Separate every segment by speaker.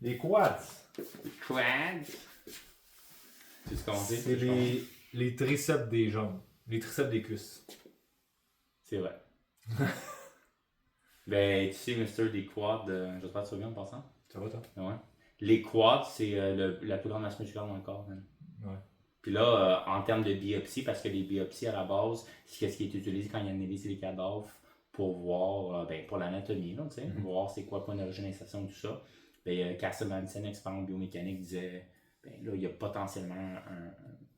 Speaker 1: Les quads.
Speaker 2: Quads. Tu sais comment
Speaker 1: C'est les triceps des jambes. Les triceps des cuisses.
Speaker 2: C'est vrai. Ben, tu sais, Mister, des quads, j'espère que tu vas bien en passant.
Speaker 1: Ça va, toi?
Speaker 2: Ouais. Les quads, c'est la plus grande masse musculaire dans le corps. Hein.
Speaker 1: Ouais.
Speaker 2: Puis là, en termes de biopsie, parce que les biopsies à la base, c'est ce qui est utilisé quand il analyse les cadavres pour voir, pour l'anatomie, là, tu sais, voir c'est quoi le point d'origine, d'insertion, tout ça. Ben, Castle Manson, expert en biomécanique, disait, ben là, il y a potentiellement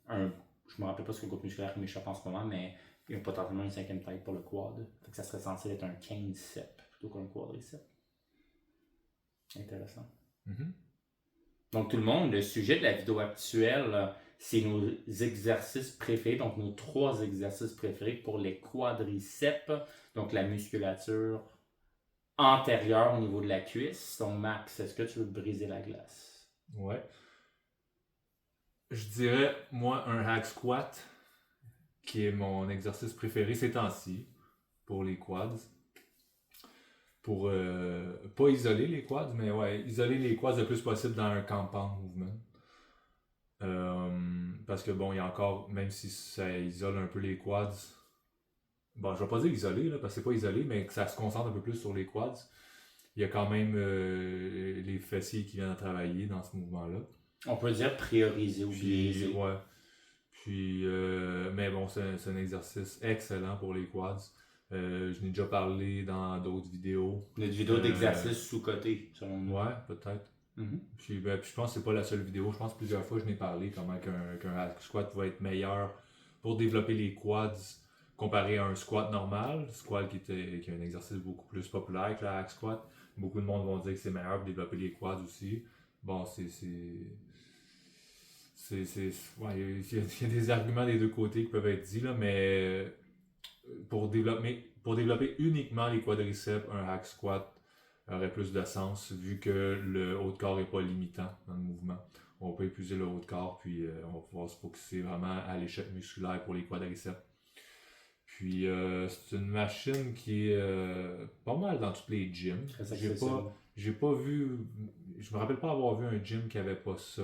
Speaker 2: je me rappelle pas ce que le groupe musculaire qui m'échappe en ce moment, mais il y a potentiellement une cinquième taille pour le quad. Fait que ça serait censé être un quinquicep plutôt qu'un quadricep. Intéressant. Donc tout le monde, le sujet de la vidéo actuelle, c'est nos exercices préférés, donc nos 3 exercices préférés pour les quadriceps, donc la musculature antérieure au niveau de la cuisse. Donc Max, est-ce que tu veux briser la glace?
Speaker 1: Ouais. Je dirais, moi, un hack squat, qui est mon exercice préféré ces temps-ci, pour les quads. Pour pas isoler les quads, mais ouais, isoler les quads le plus possible dans un compound movement. Parce que bon, il y a encore, même si ça isole un peu les quads, bon, je vais pas dire isolé, là, parce que c'est pas isolé, mais que ça se concentre un peu plus sur les quads. Il y a quand même les fessiers qui viennent à travailler dans ce mouvement-là.
Speaker 2: On peut dire prioriser ou biaiser.
Speaker 1: Ouais. Puis, mais bon, c'est un exercice excellent pour les quads. Je n'ai déjà parlé dans d'autres vidéos.
Speaker 2: Notre vidéo d'exercice sous-côté, selon nous.
Speaker 1: Ouais, peut-être.
Speaker 2: Mm-hmm.
Speaker 1: Puis je pense que c'est pas la seule vidéo. Je pense que plusieurs fois je n'ai parlé comment qu'un hack squat va être meilleur pour développer les quads comparé à un squat normal. Squat qui est un exercice beaucoup plus populaire que le hack squat. Beaucoup de monde vont dire que c'est meilleur pour développer les quads aussi. Bon, ouais, il y a des arguments des deux côtés qui peuvent être dits, là, mais pour développer uniquement les quadriceps, un hack squat aurait plus de sens vu que le haut de corps n'est pas limitant dans le mouvement. On peut épuiser le haut de corps, puis on va pouvoir se focusser vraiment à l'échec musculaire pour les quadriceps. Puis c'est une machine qui est pas mal dans tous les gyms. J'ai pas vu, je me rappelle pas avoir vu un gym qui avait pas ça.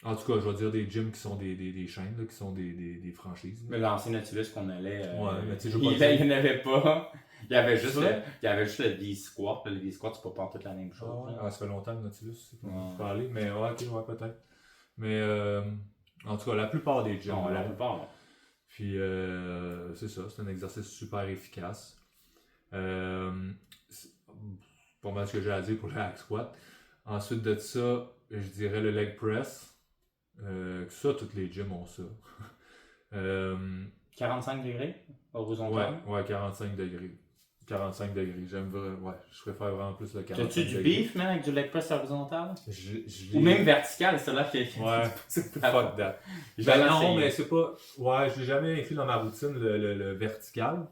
Speaker 1: En tout cas, je vais dire des gyms qui sont des chaînes, là, qui sont des franchises.
Speaker 2: Mais l'ancien Nautilus qu'on allait,
Speaker 1: mais
Speaker 2: il n'y en avait pas. Il y avait juste le V-Squat. Le V-Squat, c'est pas toute la même chose.
Speaker 1: Ça fait longtemps que Nautilus, c'est qu'on peut aller, mais ouais, peut-être. Mais en tout cas, la plupart des gyms.
Speaker 2: Non, la plupart, non.
Speaker 1: Puis c'est ça, c'est un exercice super efficace. C'est pas mal ce que j'ai à dire pour le hack squat. Ensuite de ça, je dirais le leg press. Ça, tous les gyms ont ça.
Speaker 2: 45 degrés horizontal?
Speaker 1: Ouais, 45 degrés. 45 degrés. J'aime vraiment. Ouais, je préfère vraiment plus le 45
Speaker 2: degrés. As-tu du beef, man, avec du leg press horizontal?
Speaker 1: Ou
Speaker 2: même vertical, c'est là qui est.
Speaker 1: Ouais, fuck that. Non, mais c'est pas. Ouais, je l'ai jamais inclus dans ma routine, le vertical.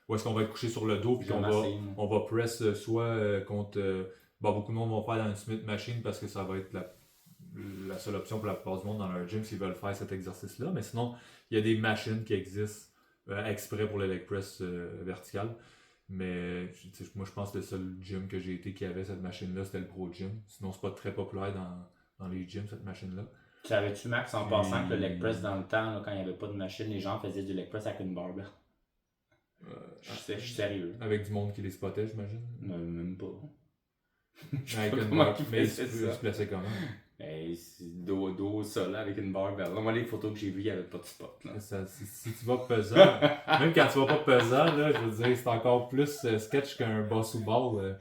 Speaker 1: Où est-ce qu'on va être couché sur le dos, puis on va press soit contre. Beaucoup de monde vont faire dans une Smith Machine parce que ça va être la seule option pour la plupart du monde dans leur gym s'ils veulent faire cet exercice-là. Mais sinon, il y a des machines qui existent exprès pour le leg press vertical. Mais moi, je pense que le seul gym que j'ai été qui avait cette machine-là, c'était le Pro Gym. Sinon, c'est pas très populaire dans les gyms, cette machine-là.
Speaker 2: Savais-tu, Max, en passant que le leg press dans le temps, là, quand il n'y avait pas de machine, les gens faisaient du leg press avec une barbell? Je suis sérieux.
Speaker 1: Avec du monde qui les spottait, j'imagine?
Speaker 2: Non, même pas.
Speaker 1: Avec une barbell. Mais il se plaçait quand même.
Speaker 2: C'est dos ça là avec une barbell. Moi les photos que j'ai vues, il n'y avait pas de spot. Là.
Speaker 1: Si tu vas pesant, même quand tu vas pas pesant, là, je veux dire, c'est encore plus sketch qu'un boss ou ball,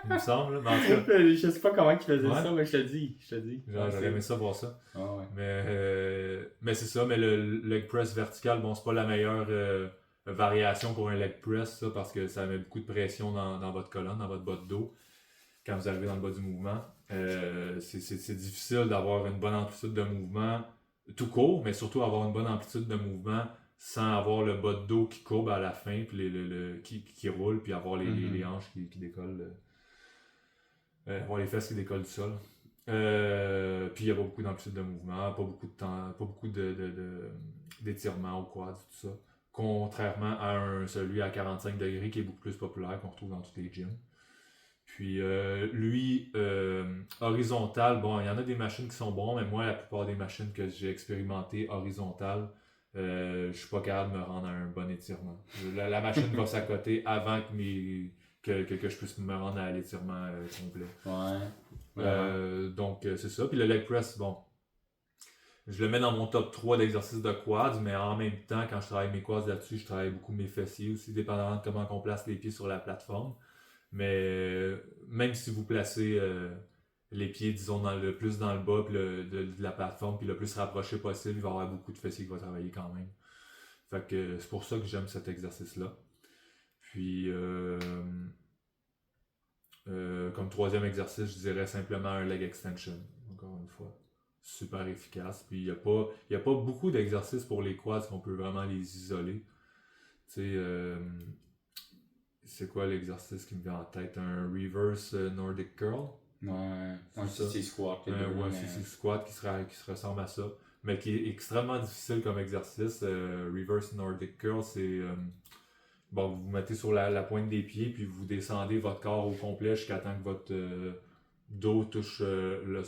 Speaker 1: il me semble. Là,
Speaker 2: je sais pas comment il faisait ça, mais je te dis.
Speaker 1: Genre, j'aurais aimé ça voir ça.
Speaker 2: Ah, ouais.
Speaker 1: Mais c'est ça, mais le leg press vertical, bon, c'est pas la meilleure variation pour un leg press, ça, parce que ça met beaucoup de pression dans votre colonne, dans votre bas de dos, quand vous arrivez dans le bas du mouvement. C'est difficile d'avoir une bonne amplitude de mouvement tout court, mais surtout avoir une bonne amplitude de mouvement sans avoir le bas de dos qui courbe à la fin, puis qui roule, puis avoir les hanches qui décollent, avoir les fesses qui décollent du sol. Puis il n'y a pas beaucoup d'amplitude de mouvement, pas beaucoup de temps, pas beaucoup d'étirement au quad, tout ça. Contrairement à celui à 45 degrés qui est beaucoup plus populaire, qu'on retrouve dans tous les gyms. Puis lui, horizontal, bon, il y en a des machines qui sont bons, mais moi, la plupart des machines que j'ai expérimentées horizontales, je suis pas capable de me rendre à un bon étirement. La machine va s'accoter avant que je puisse me rendre à l'étirement complet.
Speaker 2: Ouais.
Speaker 1: Donc, c'est ça. Puis le leg press, bon, je le mets dans mon top 3 d'exercices de quads, mais en même temps, quand je travaille mes quads là-dessus, je travaille beaucoup mes fessiers aussi, dépendamment de comment on place les pieds sur la plateforme. Mais même si vous placez les pieds, disons, plus dans le bas de la plateforme, puis le plus rapproché possible, il va y avoir beaucoup de fessiers qui vont travailler quand même. Fait que c'est pour ça que j'aime cet exercice-là. Puis, comme troisième exercice, je dirais simplement un leg extension, encore une fois. Super efficace. Puis, il y a pas beaucoup d'exercices pour les quads qu'on peut vraiment les isoler. Tu sais, c'est quoi l'exercice qui me vient en tête? Un reverse Nordic curl?
Speaker 2: Un CC squat.
Speaker 1: Ou un CC squat qui se ressemble à ça. Mais qui est extrêmement difficile comme exercice. Reverse Nordic curl, c'est... bon, vous vous mettez sur la pointe des pieds, puis vous descendez votre corps au complet jusqu'à temps que votre dos touche le...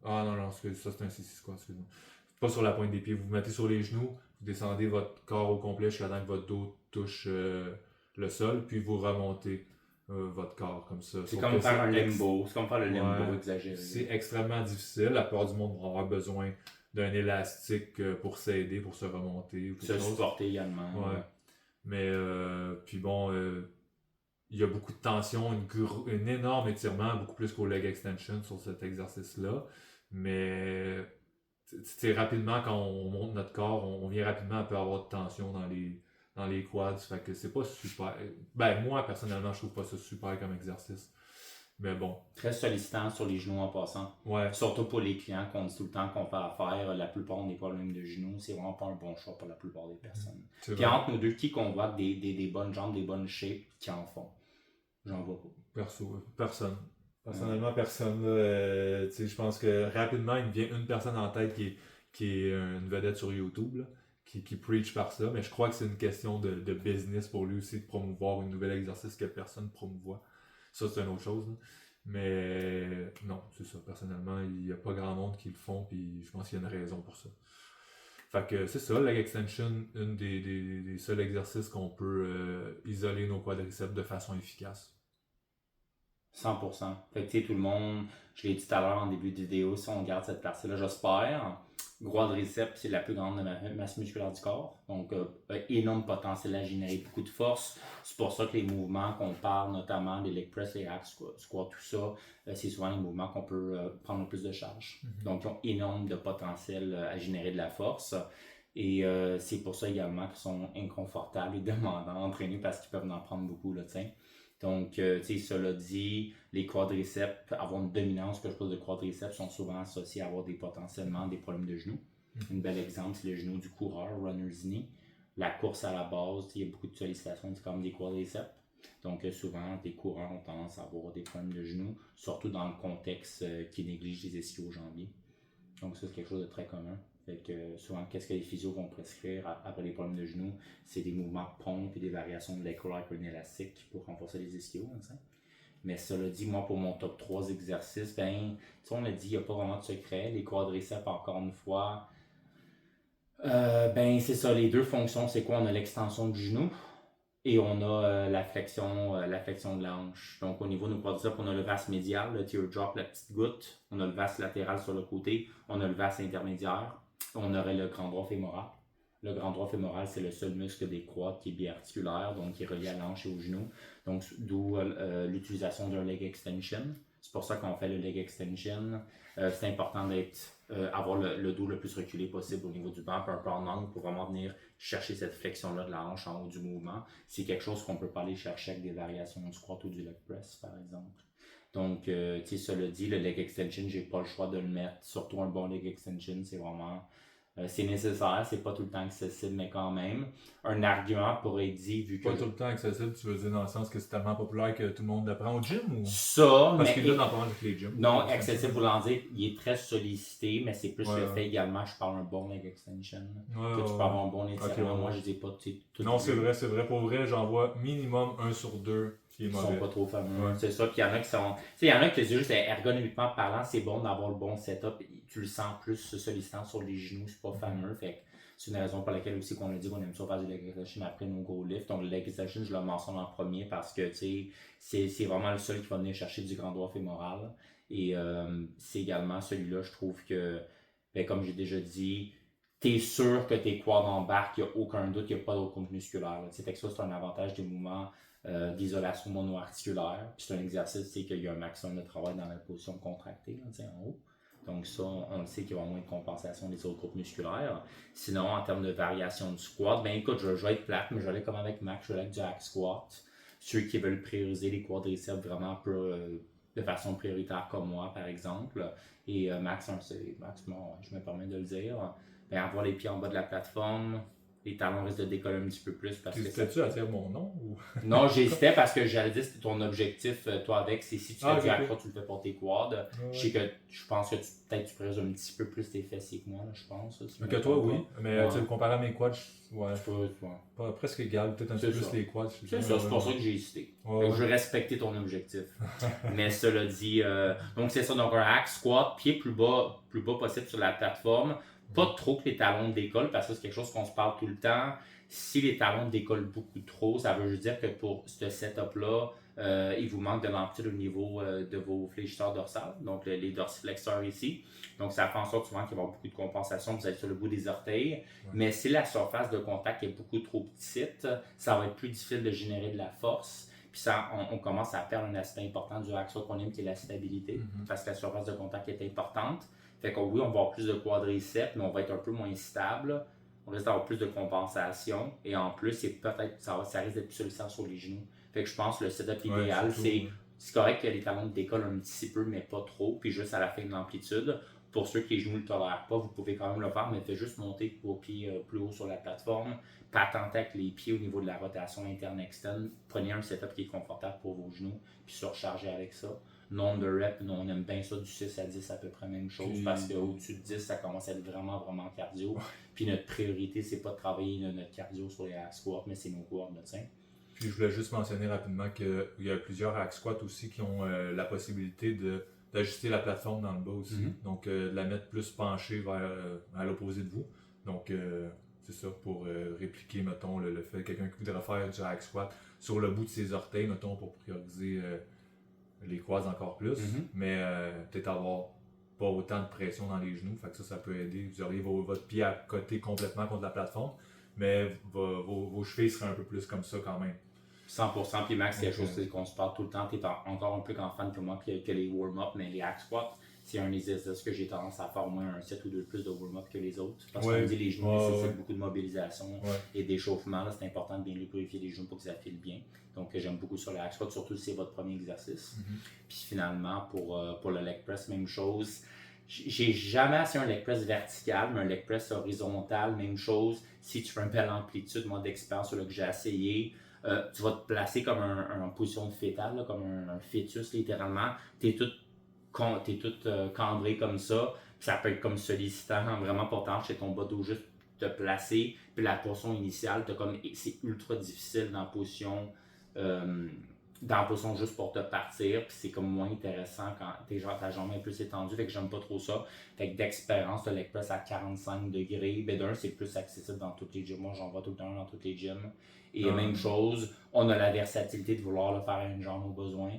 Speaker 1: ah non, ça c'est un CC squat, excusez-moi. Pas sur la pointe des pieds, vous vous mettez sur les genoux, vous descendez votre corps au complet jusqu'à temps que votre dos touche le sol, puis vous remontez votre corps comme ça.
Speaker 2: C'est comme faire un limbo, c'est comme faire le limbo exagéré.
Speaker 1: C'est extrêmement difficile, la plupart du monde va avoir besoin d'un élastique pour s'aider, pour se remonter. Ou
Speaker 2: se supporter également.
Speaker 1: Ouais. Mais, puis bon, il y a beaucoup de tension, un énorme étirement, beaucoup plus qu'au leg extension sur cet exercice-là. Mais, rapidement, quand on monte notre corps, on vient rapidement à peu avoir de tension dans les quads. Fait que c'est pas super. Ben, moi, personnellement, je trouve pas ça super comme exercice. Mais bon.
Speaker 2: Très sollicitant sur les genoux en passant.
Speaker 1: Ouais.
Speaker 2: Surtout pour les clients qu'on dit tout le temps qu'on fait affaire. La plupart ont des problèmes de genoux. C'est vraiment pas un bon choix pour la plupart des personnes. Puis entre nous deux, qui convoite des bonnes jambes, des bonnes shapes qui en font? J'en vois pas.
Speaker 1: Personne. Personnellement, personne. Je pense que rapidement, il me vient une personne en tête qui est une vedette sur YouTube, là, qui preach par ça. Mais je crois que c'est une question de business pour lui aussi, de promouvoir un nouvel exercice que personne ne promouvoit. Ça, c'est une autre chose. Là. Mais non, c'est ça. Personnellement, il n'y a pas grand monde qui le font, puis je pense qu'il y a une raison pour ça. Fait que c'est ça, leg extension, une des seuls exercices qu'on peut isoler nos quadriceps de façon efficace.
Speaker 2: 100%. Fait que tu sais, tout le monde, je l'ai dit tout à l'heure en début de vidéo, si on garde cette partie-là, j'espère. Quadriceps, c'est la plus grande masse musculaire du corps. Donc, énorme potentiel à générer beaucoup de force. C'est pour ça que les mouvements qu'on parle, notamment les leg press, les hack squat, tout ça, c'est souvent les mouvements qu'on peut prendre le plus de charge. Donc, ils ont énorme de potentiel à générer de la force. Et c'est pour ça également qu'ils sont inconfortables et demandants à entraîner parce qu'ils peuvent en prendre beaucoup, là, tiens. Donc, tu sais, cela dit, les quadriceps, avoir une dominance que je pose de quadriceps, sont souvent associés à avoir potentiellement des problèmes de genoux. Un bel exemple, c'est le genou du coureur, runner's knee. La course à la base, il y a beaucoup de sollicitations, c'est comme des quadriceps. Donc, souvent, les coureurs ont tendance à avoir des problèmes de genoux, surtout dans le contexte qui néglige les ischio-jambiers. Donc, ça, c'est quelque chose de très commun. Fait que souvent, qu'est-ce que les physios vont prescrire après les problèmes de genoux? C'est des mouvements de pompe et des variations de l'écolaire avec un élastique pour renforcer les ischios. Hein, mais cela dit, moi, pour mon top 3 exercices, ben, on a dit, il n'y a pas vraiment de secret. Les quadriceps, encore une fois, ben, c'est ça, les deux fonctions, c'est quoi? On a l'extension du genou et on a la flexion de la hanche. Donc, au niveau de nos quadriceps, on a le vas médial, le teardrop, la petite goutte. On a le vas latéral sur le côté. On a le vas intermédiaire. On aurait le grand droit fémoral. Le grand droit fémoral, c'est le seul muscle des quads qui est biarticulaire, donc qui est relié à l'hanche et au genou. Donc, d'où l'utilisation d'un leg extension. C'est pour ça qu'on fait le leg extension. C'est important avoir le dos le plus reculé possible au niveau du banc, un peu en angle pour vraiment venir chercher cette flexion-là de la hanche en haut du mouvement. C'est quelque chose qu'on peut pas aller chercher avec des variations du squat ou du leg press, par exemple. Donc, tu sais, cela dit, le leg extension, j'ai pas le choix de le mettre. Surtout un bon leg extension, c'est vraiment... c'est nécessaire, c'est pas tout le temps accessible, mais quand même. Un argument pourrait être dit, vu que...
Speaker 1: Pas tout le temps accessible, tu veux dire dans le sens que c'est tellement populaire que tout le monde le prend au gym ou...
Speaker 2: Ça,
Speaker 1: parce qu'il y a dans avec les gyms.
Speaker 2: Non, accessible, voulant dire, il est très sollicité, mais c'est plus le fait également, je parle un bon leg extension. Que tu peux avoir un bon étirement. Moi, je dis pas tout.
Speaker 1: Non, c'est vrai. Pour vrai, j'en vois minimum 1 sur 2 qui est
Speaker 2: qui sont
Speaker 1: mauvais.
Speaker 2: pas trop fameux.
Speaker 1: Ouais.
Speaker 2: C'est ça. Puis il y en a qui sont. Tu sais, il y en a qui c'est juste ergonomiquement parlant, c'est bon d'avoir le bon setup. Tu le sens plus se sollicitant sur les genoux, c'est pas fameux. Fait que c'est une raison pour laquelle aussi qu'on a dit qu'on aime ça faire du leg extension après nos go lifts. Donc le leg extension, je le mentionne en premier parce que tu sais, c'est vraiment le seul qui va venir chercher du grand droit fémoral. Et c'est également celui-là, je trouve que, ben, comme j'ai déjà dit, t'es sûr que tes quads embarquent, il n'y a aucun doute, il n'y a pas d'autre groupe musculaire. Là. Fait que ça, c'est un avantage des mouvements d'isolation monoarticulaire. Puis c'est un exercice, c'est qu'il y a un maximum de travail dans la position contractée, là, en haut. Donc ça, on le sait qu'il y a moins de compensation des autres groupes musculaires. Sinon, en termes de variation du squat, ben écoute, je vais être plate, mais je vais aller comme avec Max, je vais aller avec du hack squat. Ceux qui veulent prioriser les quadriceps vraiment de façon prioritaire comme moi, par exemple. Et Max, bon, je me permets de le dire, ben, avoir les pieds en bas de la plateforme, les talons risquent de décoller un petit peu plus parce que
Speaker 1: T'hésitais-tu à dire mon nom ou...
Speaker 2: non, j'hésitais parce que j'allais dire c'était ton objectif, toi, avec, c'est si tu fais du
Speaker 1: ok.
Speaker 2: accro, tu le fais pour tes quads. Je sais que je pense que peut-être tu priorises un petit peu plus tes fessiers que moi, là, je pense. Si je me
Speaker 1: Que toi,
Speaker 2: trompe
Speaker 1: oui.
Speaker 2: pas.
Speaker 1: Mais tu sais, comparé à mes quads, ouais,
Speaker 2: Ouais.
Speaker 1: pas, presque égal. Peut-être un
Speaker 2: C'est
Speaker 1: peu plus
Speaker 2: ça.
Speaker 1: les quads.
Speaker 2: C'est ça, c'est pour ça que j'ai hésité.
Speaker 1: Ouais.
Speaker 2: Je vais respecter ton objectif. Mais cela dit, donc c'est ça, donc un hack squat, pied plus bas possible sur la plateforme. Pas trop que les talons décollent, parce que c'est quelque chose qu'on se parle tout le temps. Si les talons décollent beaucoup trop, ça veut juste dire que pour ce setup-là, il vous manque de l'amplitude au niveau de vos fléchisseurs dorsales, donc les dorsiflexeurs ici. Donc ça fait en sorte souvent qu'il va y avoir beaucoup de compensation, vous êtes sur le bout des orteils. Ouais. Mais si la surface de contact est beaucoup trop petite, ça va être plus difficile de générer de la force. Puis ça, on commence à perdre un aspect important du hack squat qu'on aime, qui est la stabilité, parce que la surface de contact est importante. Fait que oui, on va avoir plus de quadriceps, mais on va être un peu moins stable. On risque d'avoir plus de compensation. Et en plus, ça risque d'être plus sollicitaire sur les genoux. Fait que je pense que le setup idéal, c'est correct que les talons décollent un petit peu, mais pas trop. Puis juste à la fin de l'amplitude. Pour ceux qui les genoux ne le tolèrent pas, vous pouvez quand même le faire, mais faites juste monter vos pieds plus haut sur la plateforme. Pas attenter avec les pieds au niveau de la rotation interne-externe. Prenez un setup qui est confortable pour vos genoux, puis surchargez avec ça. Nombre de reps, on aime bien ça, du 6 à 10 à peu près même chose, parce qu'au-dessus de 10, ça commence à être vraiment, vraiment cardio. Puis notre priorité, c'est pas de travailler notre cardio sur les hack squats, mais c'est nos quads, tiens.
Speaker 1: Puis je voulais juste mentionner rapidement qu'il y a plusieurs hack squats aussi qui ont la possibilité d'ajuster la plateforme dans le bas aussi. Donc de la mettre plus penchée à l'opposé de vous. Donc c'est ça, pour répliquer, mettons, le fait que quelqu'un qui voudrait faire du hack squat sur le bout de ses orteils, mettons, pour prioriser les quads encore plus, mais peut-être avoir pas autant de pression dans les genoux, fait que ça peut aider. Vous auriez votre pied à côté complètement contre la plateforme, mais vos chevilles seraient un peu plus comme ça quand même.
Speaker 2: 100%, puis Max, c'est quelque chose qu'on se parle tout le temps, tu es encore un peu grand fan que moi que les warm-up, mais les hack squats, c'est un exercice que j'ai tendance à faire au moins un 7 ou 2 plus de warm-up que les autres. Parce qu'on dit les genoux nécessitent beaucoup de mobilisation et d'échauffement. C'est important de bien lubrifier les genoux pour que ça file bien. Donc j'aime beaucoup sur le hack squat, surtout si c'est votre premier exercice. Puis finalement, pour le leg press, même chose. J'ai jamais assez un leg press vertical, mais un leg press horizontal, même chose. Si tu fais une belle amplitude, moi d'expérience sur le que j'ai essayé, tu vas te placer comme en position de fœtale, là, comme un fœtus littéralement. Tu es tout cambré comme ça. Puis ça peut être comme sollicitant, vraiment pour chez ton bas dos juste te placer. Puis la position initiale, c'est ultra difficile dans la position juste pour te partir, puis c'est comme moins intéressant quand ta jambe est plus étendue, fait que j'aime pas trop ça. Fait que d'expérience, le leg press à 45 degrés, ben d'un, c'est plus accessible dans toutes les gyms. Moi, j'en vois tout le temps dans toutes les gyms. Et même chose, on a la versatilité de vouloir le faire à une jambe au besoin.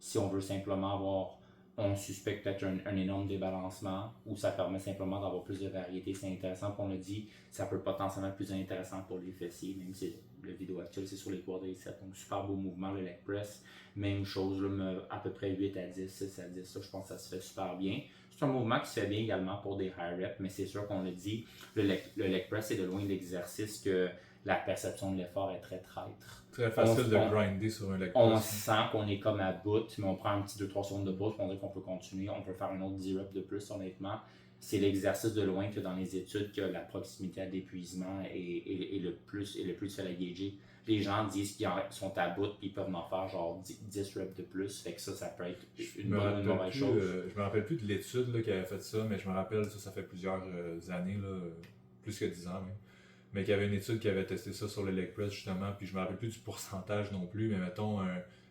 Speaker 2: Si on veut simplement avoir, on suspecte peut-être un énorme débalancement, ou ça permet simplement d'avoir plus de variété. C'est intéressant, qu'on le dit, ça peut potentiellement être plus intéressant pour les fessiers, même si le vidéo actuel c'est sur les quadriceps, donc super beau mouvement, le leg press, même chose, là, à peu près 8 à 10, 6 à 10, ça, je pense que ça se fait super bien. C'est un mouvement qui se fait bien également pour des high reps, mais c'est sûr qu'on le dit, le leg press c'est de loin l'exercice que la perception de l'effort est très traître.
Speaker 1: Très facile de grinder sur un leg press.
Speaker 2: On sent qu'on est comme à bout, mais on prend un petit 2-3 secondes de pause, puis on dit qu'on peut continuer, on peut faire un autre 10 reps de plus, honnêtement. C'est l'exercice de loin que dans les études que la proximité à l'épuisement est le plus difficile à gager. Les gens disent qu'ils sont à bout et ils peuvent en faire genre 10 reps de plus. Fait que ça peut être une bonne ou une mauvaise chose.
Speaker 1: Je me rappelle plus de l'étude qui avait fait ça, mais je me rappelle, ça fait plusieurs années, là, plus que 10 ans même. Mais qu'il y avait une étude qui avait testé ça sur le leg press justement, puis je me rappelle plus du pourcentage non plus, mais mettons,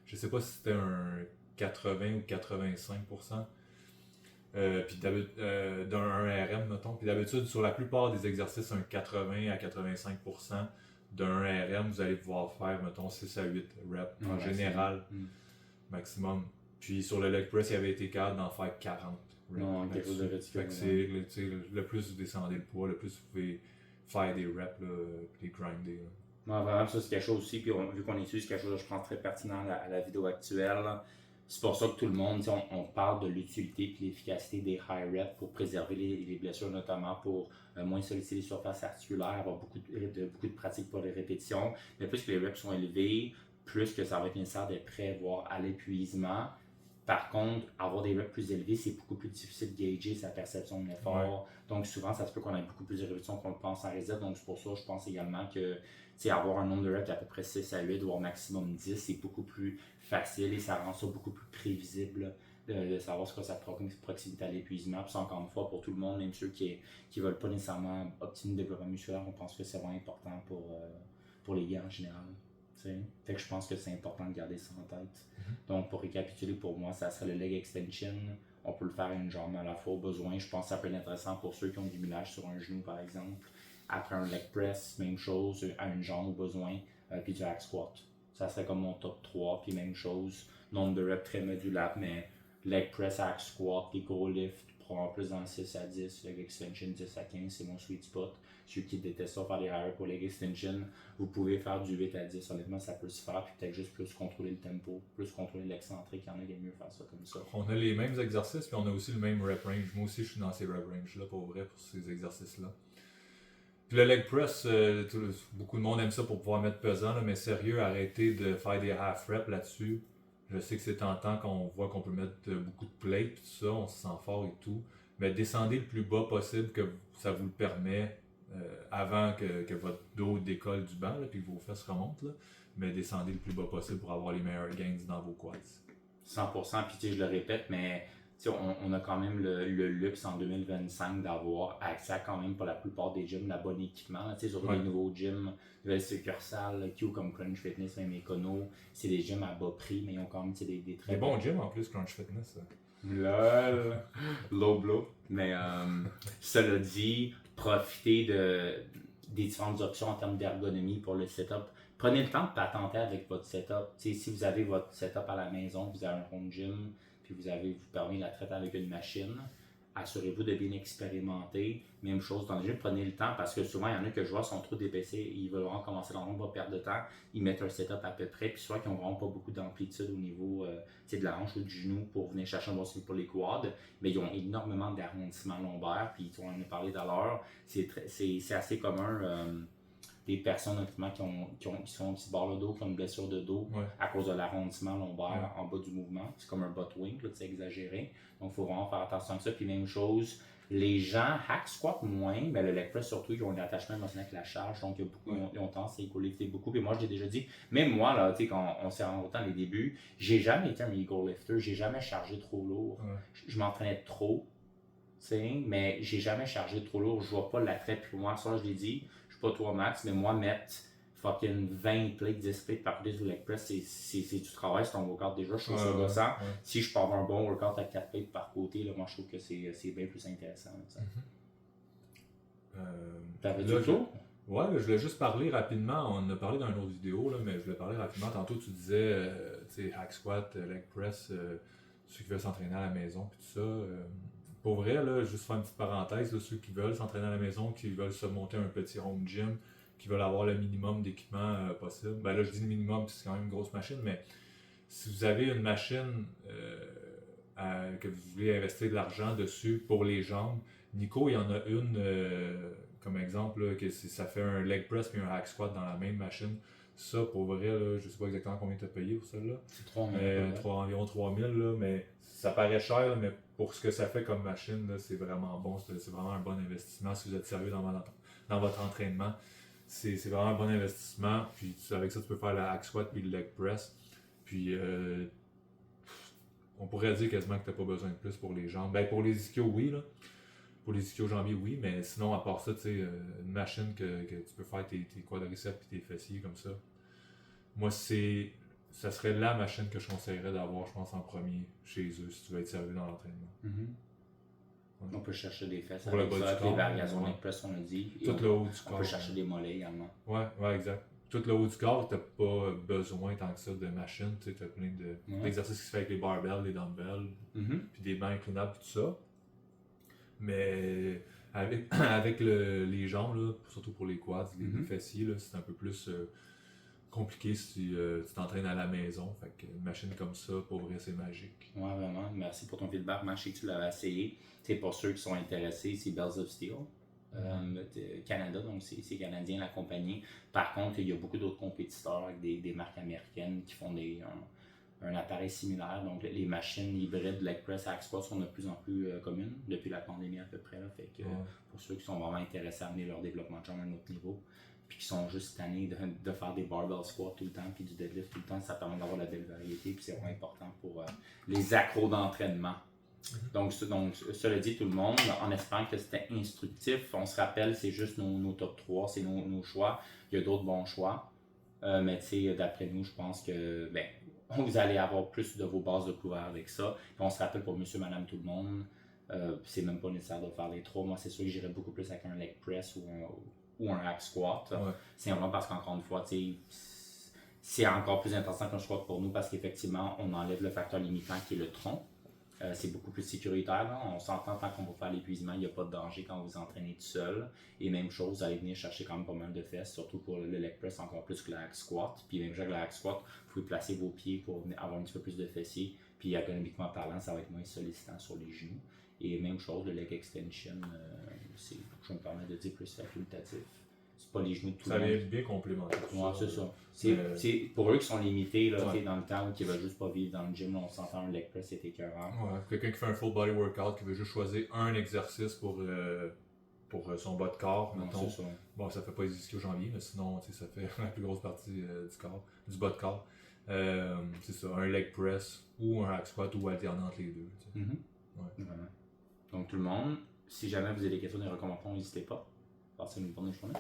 Speaker 1: je sais pas si c'était un 80 ou 85%. Puis d'un 1RM, mettons. Puis d'habitude, sur la plupart des exercices, un 80 à 85% d'un 1RM, vous allez pouvoir faire, mettons, 6 à 8 reps en général, maximum. Puis sur le leg press, il avait été capable d'en faire 40 reps.
Speaker 2: Non, quelque chose de ridicule.
Speaker 1: Fait que c'est le plus vous descendez le poids, le plus vous pouvez faire des reps, là, puis les grinder.
Speaker 2: Non, vraiment, ça c'est quelque chose aussi, puis vu qu'on utilise quelque chose, je pense, très pertinent à la vidéo actuelle, c'est pour ça que tout le monde, on parle de l'utilité et l'efficacité des high reps pour préserver les blessures, notamment pour moins solliciter les surfaces articulaires, avoir beaucoup de pratiques pour les répétitions. Mais plus que les reps sont élevés, plus que ça va être nécessaire d'être prêt, voire à l'épuisement. Par contre, avoir des reps plus élevés, c'est beaucoup plus difficile de gager sa perception de l'effort. Ouais. Donc souvent, ça se peut qu'on ait beaucoup plus de répétitions qu'on le pense en réserve. Donc c'est pour ça, je pense également que avoir un nombre de reps d'à peu près 6 à 8, voire maximum 10, c'est beaucoup plus facile et ça rend ça beaucoup plus prévisible de savoir ce que sa proximité à l'épuisement. Puis encore une fois, pour tout le monde, même ceux qui ne veulent pas nécessairement optimiser le développement musculaire, on pense que c'est vraiment important pour les gars en général. Fait que je pense que c'est important de garder ça en tête. Donc, pour récapituler, pour moi, ça serait le leg extension. On peut le faire à une jambe à la fois au besoin. Je pense que ça peut être intéressant pour ceux qui ont du mulage sur un genou, par exemple. Après un leg press, même chose, à une jambe au besoin, puis du hack squat. Ça serait comme mon top 3, puis même chose. Nombre de reps très modulable, mais leg press, hack squat, puis go lift, probablement plus dans le 6 à 10, leg extension 10 à 15, c'est mon sweet spot. Ceux qui détestent ça, faire les higher pour leg extension, vous pouvez faire du 8 à 10. Honnêtement, ça peut se faire, puis peut-être juste plus contrôler le tempo, plus contrôler l'excentrique. Il y en a qui aiment mieux faire ça comme ça.
Speaker 1: On a les mêmes exercices, puis on a aussi le même rep range. Moi aussi, je suis dans ces rep range-là, pour vrai, pour ces exercices-là. Puis le leg press, beaucoup de monde aime ça pour pouvoir mettre pesant, là, mais sérieux, arrêtez de faire des half reps là-dessus. Je sais que c'est tentant qu'on voit qu'on peut mettre beaucoup de plates, tout ça, on se sent fort et tout. Mais descendez le plus bas possible que ça vous le permet avant que votre dos décolle du banc, là, puis que vos fesses remontent. Là. Mais descendez le plus bas possible pour avoir les meilleurs gains dans vos quads.
Speaker 2: 100%, puis je le répète, mais on a quand même le luxe en 2025 d'avoir accès à quand même pour la plupart des gyms, la bonne équipement. Sur les nouveaux gyms, nouvelles succursales, Q comme Crunch Fitness, même Econo, c'est des gyms à bas prix, mais ils ont quand même des très
Speaker 1: bons gyms en plus, Crunch Fitness.
Speaker 2: Lol, low blow. Mais cela dit, profitez des différentes options en termes d'ergonomie pour le setup. Prenez le temps de patenter avec votre setup. Si vous avez votre setup à la maison, vous avez un home gym, puis vous permet de la traiter avec une machine, assurez-vous de bien expérimenter. Même chose dans le gym, prenez le temps parce que souvent il y en a que je vois sont trop dépassés, ils veulent vraiment commencer dans le pas perdre de temps, ils mettent un setup à peu près, puis soit qu'ils n'ont vraiment pas beaucoup d'amplitude au niveau de la hanche ou du genou pour venir chercher un bon signe pour les quads, mais ils ont énormément d'arrondissements lombaires, puis on en a parlé tout à l'heure, c'est assez commun. Des personnes notamment qui sont un petit bord le dos, qui ont une blessure de dos à cause de l'arrondissement lombaire en bas du mouvement. C'est comme un butt wink, c'est exagéré. Donc il faut vraiment faire attention à ça. Puis même chose, les gens hack squat moins, mais le leg press surtout, ils ont un attachement émotionnel avec la charge. Donc ils ont tendance à éco-lifter beaucoup. Puis moi je l'ai déjà dit, même moi, là, quand on s'est rendu autant les débuts, j'ai jamais été un ego lifter, j'ai jamais chargé trop lourd. Je m'entraînais trop. Mais j'ai jamais chargé trop lourd, je vois pas l'attrait. Puis moi, ça je l'ai dit, pas toi max, mais moi mettre fucking 20 plates, 10 plates par côté du leg press, c'est du travail, c'est ton workout déjà, je trouve ça gossant. Si je peux avoir un bon workout avec 4 plates par côté, là, moi je trouve que c'est bien plus intéressant. T'avais dit tout?
Speaker 1: Ouais, je voulais juste parler rapidement, on en a parlé dans une autre vidéo, là, mais je voulais parler rapidement. Tantôt tu disais, hack squat, leg press, ceux qui veulent s'entraîner à la maison, puis tout ça. Pour vrai, là, juste faire une petite parenthèse, là, ceux qui veulent s'entraîner à la maison, qui veulent se monter un petit home gym, qui veulent avoir le minimum d'équipement possible. Ben là, je dis le minimum, c'est quand même une grosse machine, mais si vous avez une machine que vous voulez investir de l'argent dessus pour les jambes, Nico, il y en a une, comme exemple, là, que ça fait un leg press et un hack squat dans la même machine. Ça, pour vrai, là, je ne sais pas exactement combien tu as payé pour celle-là.
Speaker 2: C'est 3000.
Speaker 1: Environ 3000, là, mais ça paraît cher, là, mais pour ce que ça fait comme machine, là, c'est vraiment bon. C'est vraiment un bon investissement si vous êtes sérieux dans votre entraînement. C'est vraiment un bon investissement. Puis avec ça, tu peux faire le hack squat puis le leg press. Puis on pourrait dire quasiment que tu n'as pas besoin de plus pour les jambes. Ben, pour les ischios, oui. Là. Pour les ischio-jambiers, oui. Mais sinon, à part ça, tu sais, une machine que tu peux faire tes quadriceps et tes fessiers comme ça. Moi, c'est ça serait la machine que je conseillerais d'avoir, je pense, en premier chez eux si tu veux être servi dans l'entraînement. Ouais.
Speaker 2: On peut chercher des fesses
Speaker 1: Pour le
Speaker 2: avec
Speaker 1: bas
Speaker 2: ça,
Speaker 1: du
Speaker 2: les
Speaker 1: corps,
Speaker 2: variations
Speaker 1: ouais.
Speaker 2: leg press, on a dit. Et
Speaker 1: Tout le haut du
Speaker 2: on
Speaker 1: corps.
Speaker 2: peut chercher des mollets également.
Speaker 1: Ouais, exact. Tout le haut du corps, t'as pas besoin tant que ça de machine. Tu sais, t'as plein d'exercices qui se fait avec les barbells, les dumbbells, puis des bancs inclinables, tout ça. Mais avec les jambes, là, surtout pour les quads, les fessiers, là, c'est un peu plus compliqué si tu t'entraînes à la maison. Fait que une machine comme ça, pour vrai, c'est magique.
Speaker 2: Ouais, vraiment. Merci pour ton feedback. Moi, je sais que tu l'avais essayé. C'est pour ceux qui sont intéressés, c'est Bells of Steel. Canada, donc c'est canadien la compagnie. Par contre, il y a beaucoup d'autres compétiteurs avec des marques américaines qui font un appareil similaire. Donc les machines hybrides leg press hack squat sont de plus en plus communes depuis la pandémie à peu près. Là. Fait que, pour ceux qui sont vraiment intéressés à amener leur développement de jambes à un autre niveau, puis qui sont juste tannés de faire des barbell squats tout le temps, puis du deadlift tout le temps, ça permet d'avoir la belle variété, puis c'est vraiment important pour les accros d'entraînement. Donc, cela dit, tout le monde, en espérant que c'était instructif, on se rappelle, c'est juste nos top 3, c'est nos choix. Il y a d'autres bons choix. Mais tu sais, d'après nous, je pense que vous allez avoir plus de vos bases de couvert avec ça. Puis on se rappelle pour monsieur, madame, tout le monde, c'est même pas nécessaire de faire les 3. Moi, c'est sûr que j'irais beaucoup plus avec un leg press ou un hack squat.
Speaker 1: Ouais.
Speaker 2: C'est vraiment parce qu'encore une fois, tu sais, c'est encore plus intéressant qu'un squat pour nous parce qu'effectivement, on enlève le facteur limitant qui est le tronc. C'est beaucoup plus sécuritaire. Là. On s'entend tant qu'on va faire l'épuisement, il n'y a pas de danger quand vous entraînez tout seul. Et même chose, vous allez venir chercher quand même pas mal de fesses, surtout pour le leg press encore plus que le hack squat. Puis même chose que le hack squat, vous pouvez placer vos pieds pour avoir un petit peu plus de fessiers. Puis ergonomiquement parlant, ça va être moins sollicitant sur les genoux. Et même chose, le leg extension, je me permets de dire plus facultatif. C'est pas les genoux de tout le monde.
Speaker 1: Ça vient bien complémentaire.
Speaker 2: Ouais, c'est ça. C'est pour eux qui sont limités là, dans le temps, qui veulent juste pas vivre dans le gym, là, on s'entend un leg press, c'est écœurant.
Speaker 1: Ouais, quelqu'un qui fait un full body workout, qui veut juste choisir un exercice pour son bas de corps, mettons.
Speaker 2: Ça.
Speaker 1: Bon, ça fait pas les ischio-jambiers, mais sinon, ça fait la plus grosse partie du bas de corps. C'est ça, un leg press ou un hack squat ou alternant entre les deux.
Speaker 2: Ouais. Donc tout le monde, si jamais vous avez des questions, des recommandations, n'hésitez pas. Passez une bonne journée.